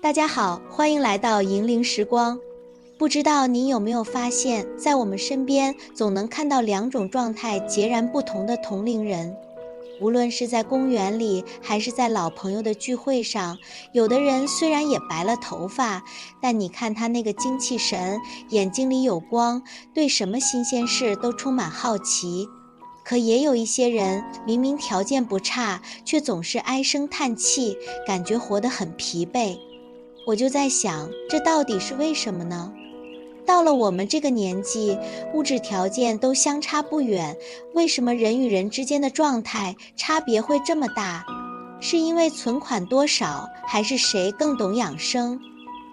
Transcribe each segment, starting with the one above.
大家好，欢迎来到银铃时光。不知道您有没有发现，在我们身边总能看到两种状态截然不同的同龄人。无论是在公园里，还是在老朋友的聚会上，有的人虽然也白了头发，但你看他那个精气神，眼睛里有光，对什么新鲜事都充满好奇。可也有一些人明明条件不差，却总是唉声叹气，感觉活得很疲惫。我就在想，这到底是为什么呢？到了我们这个年纪，物质条件都相差不远，为什么人与人之间的状态差别会这么大？是因为存款多少，还是谁更懂养生？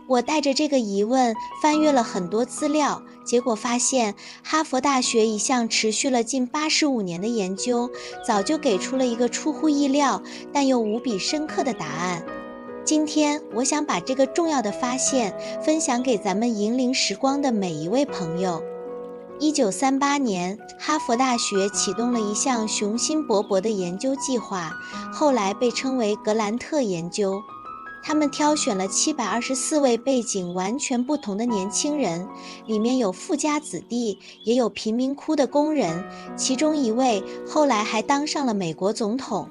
我带着这个疑问翻阅了很多资料，结果发现哈佛大学一项持续了近85年的研究，早就给出了一个出乎意料但又无比深刻的答案。今天我想把这个重要的发现分享给咱们银铃时光的每一位朋友。1938年，哈佛大学启动了一项雄心勃勃的研究计划，后来被称为格兰特研究。他们挑选了724位背景完全不同的年轻人，里面有富家子弟，也有贫民窟的工人，其中一位后来还当上了美国总统。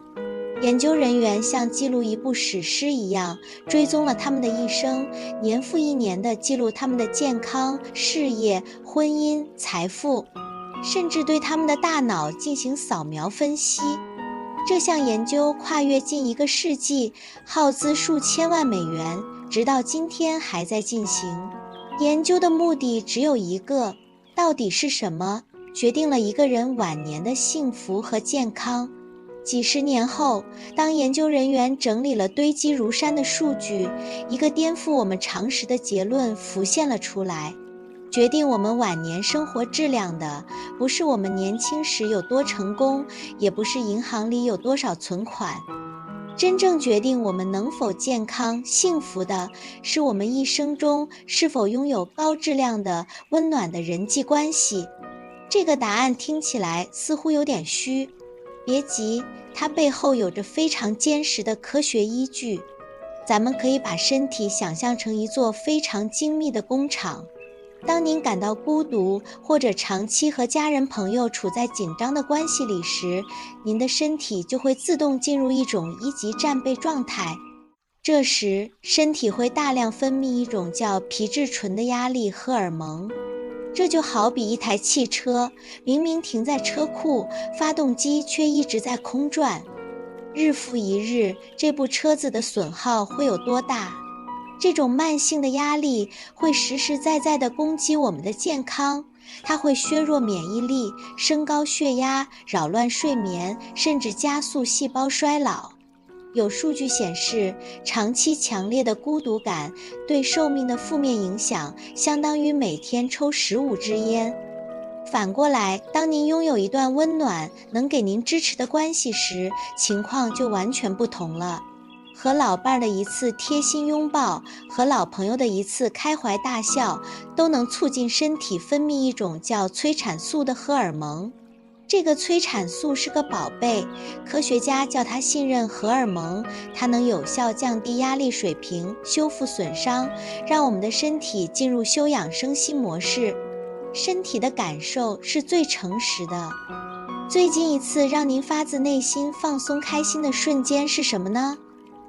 研究人员像记录一部史诗一样，追踪了他们的一生，年复一年地记录他们的健康、事业、婚姻、财富，甚至对他们的大脑进行扫描分析。这项研究跨越近1个世纪，耗资数千万美元，直到今天还在进行。研究的目的只有一个，到底是什么，决定了一个人晚年的幸福和健康。几十年后，当研究人员整理了堆积如山的数据，一个颠覆我们常识的结论浮现了出来。决定我们晚年生活质量的，不是我们年轻时有多成功，也不是银行里有多少存款。真正决定我们能否健康、幸福的，是我们一生中是否拥有高质量的、温暖的人际关系。这个答案听起来似乎有点虚，别急，它背后有着非常坚实的科学依据。咱们可以把身体想象成一座非常精密的工厂。当您感到孤独，或者长期和家人朋友处在紧张的关系里时，您的身体就会自动进入一种一级战备状态。这时，身体会大量分泌一种叫皮质醇的压力荷尔蒙。这就好比一台汽车，明明停在车库，发动机却一直在空转。日复一日，这部车子的损耗会有多大？这种慢性的压力会实实在在地攻击我们的健康，它会削弱免疫力，升高血压，扰乱睡眠，甚至加速细胞衰老。有数据显示，长期强烈的孤独感对寿命的负面影响相当于每天抽15支烟。反过来，当您拥有一段温暖、能给您支持的关系时，情况就完全不同了。和老伴的一次贴心拥抱，和老朋友的一次开怀大笑，都能促进身体分泌一种叫催产素的荷尔蒙。这个催产素是个宝贝，科学家叫它信任荷尔蒙，它能有效降低压力水平，修复损伤，让我们的身体进入休养生息模式。身体的感受是最诚实的。最近一次让您发自内心放松开心的瞬间是什么呢？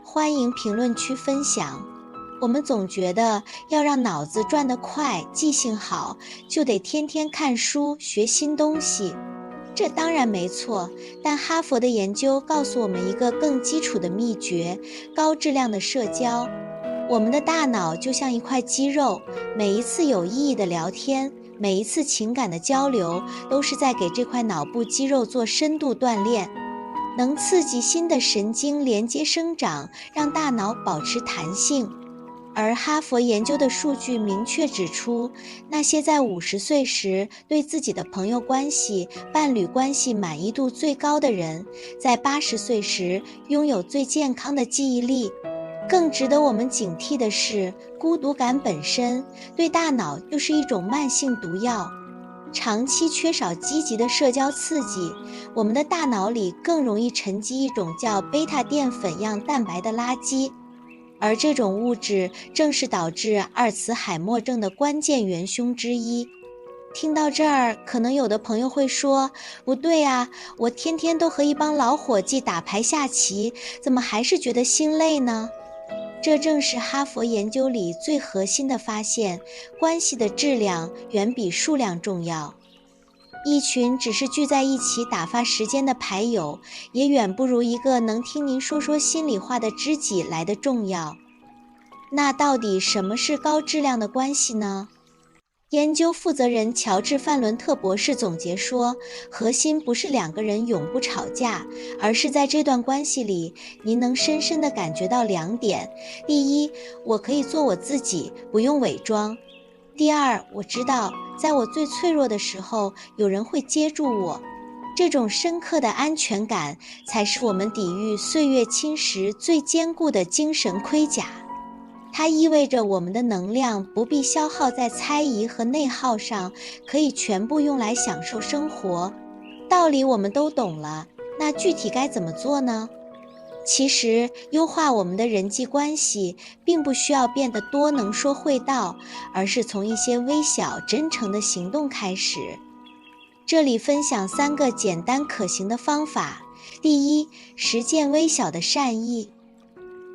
欢迎评论区分享。我们总觉得要让脑子转得快，记性好，就得天天看书，学新东西。这当然没错，但哈佛的研究告诉我们一个更基础的秘诀：高质量的社交。我们的大脑就像一块肌肉，每一次有意义的聊天，每一次情感的交流，都是在给这块脑部肌肉做深度锻炼。能刺激新的神经连接生长，让大脑保持弹性。而哈佛研究的数据明确指出，那些在50岁时对自己的朋友关系、伴侣关系满意度最高的人，在80岁时拥有最健康的记忆力。更值得我们警惕的是，孤独感本身对大脑就是一种慢性毒药。长期缺少积极的社交刺激，我们的大脑里更容易沉积一种叫贝塔淀粉样蛋白的垃圾。而这种物质正是导致阿尔茨海默症的关键元凶之一。听到这儿，可能有的朋友会说，不对啊，我天天都和一帮老伙计打牌下棋，怎么还是觉得心累呢？这正是哈佛研究里最核心的发现，关系的质量远比数量重要。一群只是聚在一起打发时间的牌友，也远不如一个能听您说说心里话的知己来得重要。那到底什么是高质量的关系呢？研究负责人乔治·范伦特博士总结说，核心不是两个人永不吵架，而是在这段关系里，您能深深地感觉到2点：第一，我可以做我自己，不用伪装；第二，我知道在我最脆弱的时候，有人会接住我。这种深刻的安全感，才是我们抵御岁月侵蚀最坚固的精神盔甲。它意味着我们的能量不必消耗在猜疑和内耗上，可以全部用来享受生活。道理我们都懂了，那具体该怎么做呢？其实，优化我们的人际关系，并不需要变得多能说会道，而是从一些微小真诚的行动开始。这里分享3个简单可行的方法。第一，实践微小的善意。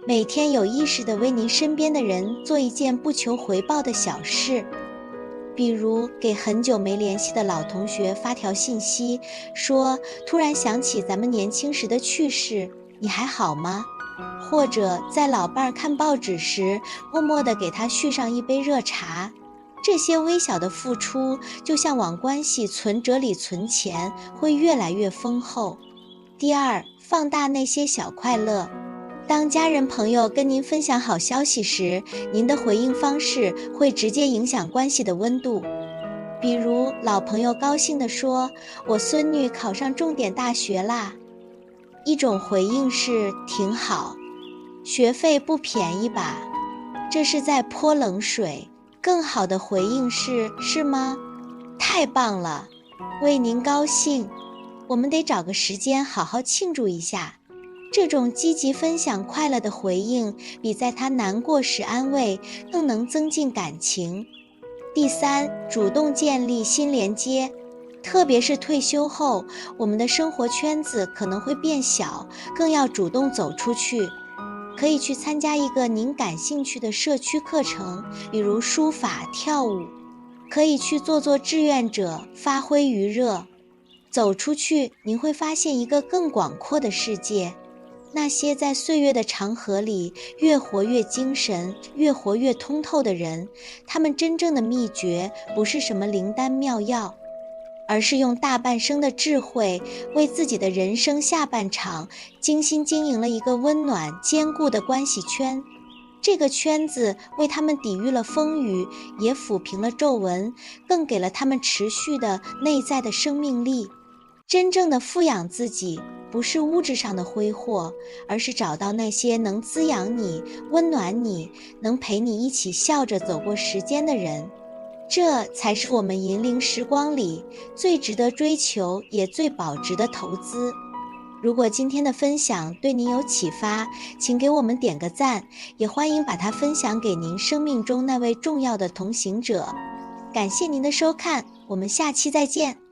每天有意识地为您身边的人做一件不求回报的小事，比如给很久没联系的老同学发条信息，说突然想起咱们年轻时的趣事，你还好吗？或者在老伴儿看报纸时，默默地给他续上一杯热茶。这些微小的付出，就像往关系存折里存钱，会越来越丰厚。第二，放大那些小快乐。当家人朋友跟您分享好消息时，您的回应方式会直接影响关系的温度。比如老朋友高兴地说，我孙女考上重点大学啦，一种回应是挺好，学费不便宜吧，这是在泼冷水。更好的回应是吗？太棒了，为您高兴，我们得找个时间好好庆祝一下。这种积极分享快乐的回应，比在他难过时安慰更能增进感情。第三，主动建立新连接。特别是退休后，我们的生活圈子可能会变小，更要主动走出去。可以去参加一个您感兴趣的社区课程，比如书法、跳舞。可以去做志愿者，发挥余热。走出去，您会发现一个更广阔的世界。那些在岁月的长河里越活越精神、越活越通透的人，他们真正的秘诀不是什么灵丹妙药，而是用大半生的智慧，为自己的人生下半场精心经营了一个温暖坚固的关系圈。这个圈子为他们抵御了风雨，也抚平了皱纹，更给了他们持续的内在的生命力。真正的富养自己，不是物质上的挥霍，而是找到那些能滋养你、温暖你、能陪你一起笑着走过时间的人。这才是我们银龄时光里最值得追求也最保值的投资。如果今天的分享对您有启发，请给我们点个赞，也欢迎把它分享给您生命中那位重要的同行者。感谢您的收看，我们下期再见。